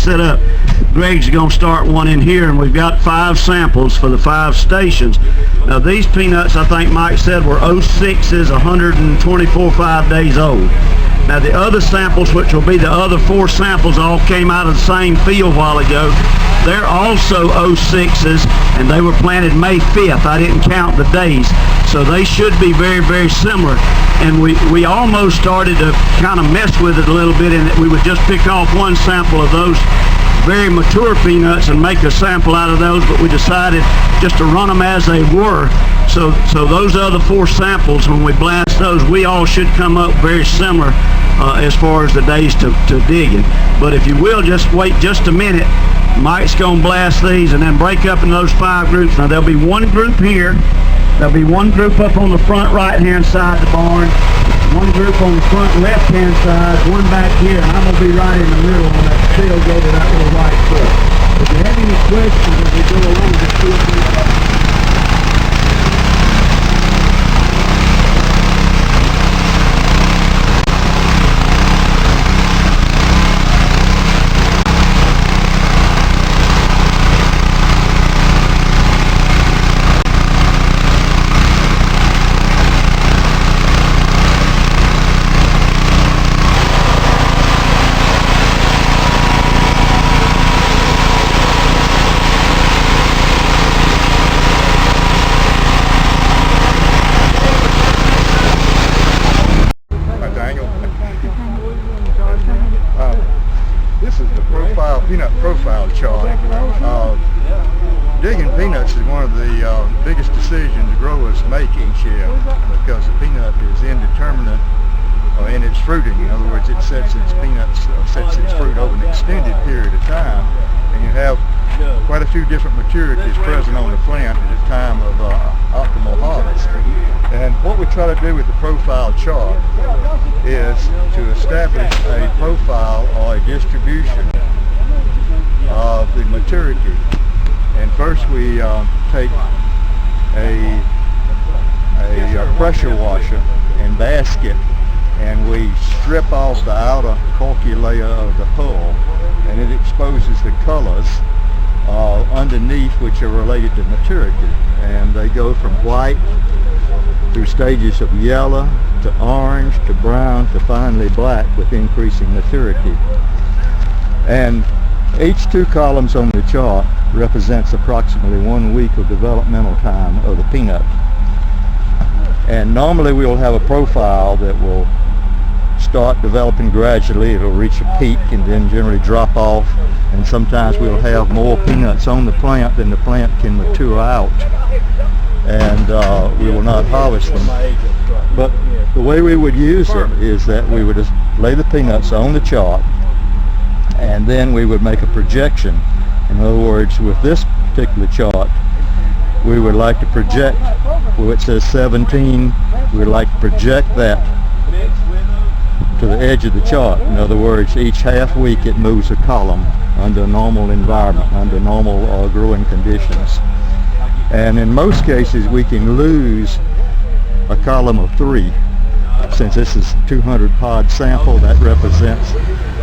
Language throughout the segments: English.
set up. Greg's going to start one in here, and we've got 5 samples for the 5 stations. Now these peanuts, I think Mike said, were 06s, 124 5 days old. Now the other samples, which will be the other 4 samples, all came out of the same field a while ago. They're also 06s, and they were planted May 5th. I didn't count the days. So they should be very, very similar. And we almost started to kind of mess with it a little bit in that we would just pick off one sample of those very mature peanuts and make a sample out of those, but we decided just to run them as they were. So those other 4 samples, when we blast those, we all should come up very similar as far as the days to digging. But if you will, just wait just a minute. Mike's going to blast these and then break up in those 5 groups. Now there'll be one group here. There'll be one group up on the front right-hand side of the barn, one group on the front left-hand side, one back here, and I'm going to be right in the middle on that tailgate of that little right foot. If you have any questions as we go along, just feel free to ask. This is the peanut profile chart. Digging peanuts is one of the biggest decisions growers make each year, because the peanut is indeterminate in its fruiting. In other words, it sets its fruit over an extended period of time, and you have quite a few different maturities present on the plant at the time of optimal harvest. And what we try to do with the profile chart is to establish a profile or a distribution of the maturity. And first we take a pressure washer and basket, and we strip off the outer corky layer of the hull, and it exposes the colors underneath, which are related to maturity. And they go from white through stages of yellow to orange to brown to finally black with increasing maturity. And each 2 columns on the chart represents approximately 1 week of developmental time of the peanut. And normally we will have a profile that will start developing gradually. It'll reach a peak and then generally drop off, and sometimes we'll have more peanuts on the plant than the plant can mature out, and we will not harvest them. But the way we would use it is that we would just lay the peanuts on the chart, and then we would make a projection. In other words, with this particular chart, we would like to project, where it says 17, we would like to project that to the edge of the chart. In other words, each half week it moves a column under a normal environment, under normal growing conditions. And in most cases we can lose a column of 3. Since this is 200 pod sample, that represents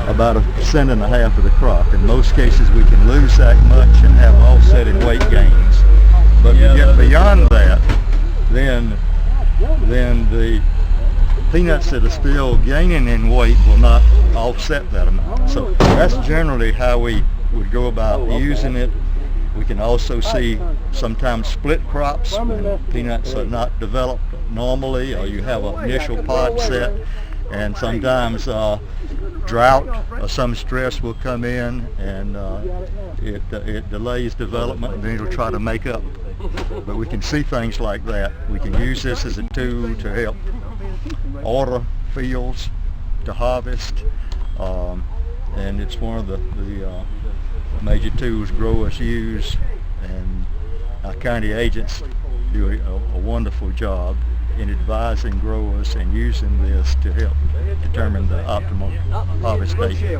about 1.5% of the crop. In most cases we can lose that much and have offsetting weight gains. But to get beyond that, then the peanuts that are still gaining in weight will not offset that amount. So that's generally how we would go about using it. We can also see sometimes split crops when peanuts are not developed normally, or you have an initial pod set, and sometimes drought or some stress will come in, and it delays development, and then it'll try to make up. But we can see things like that. We can use this as a tool to help order fields to harvest, and it's one of the major tools growers use, and our county agents do a wonderful job in advising growers and using this to help determine the optimal harvest date.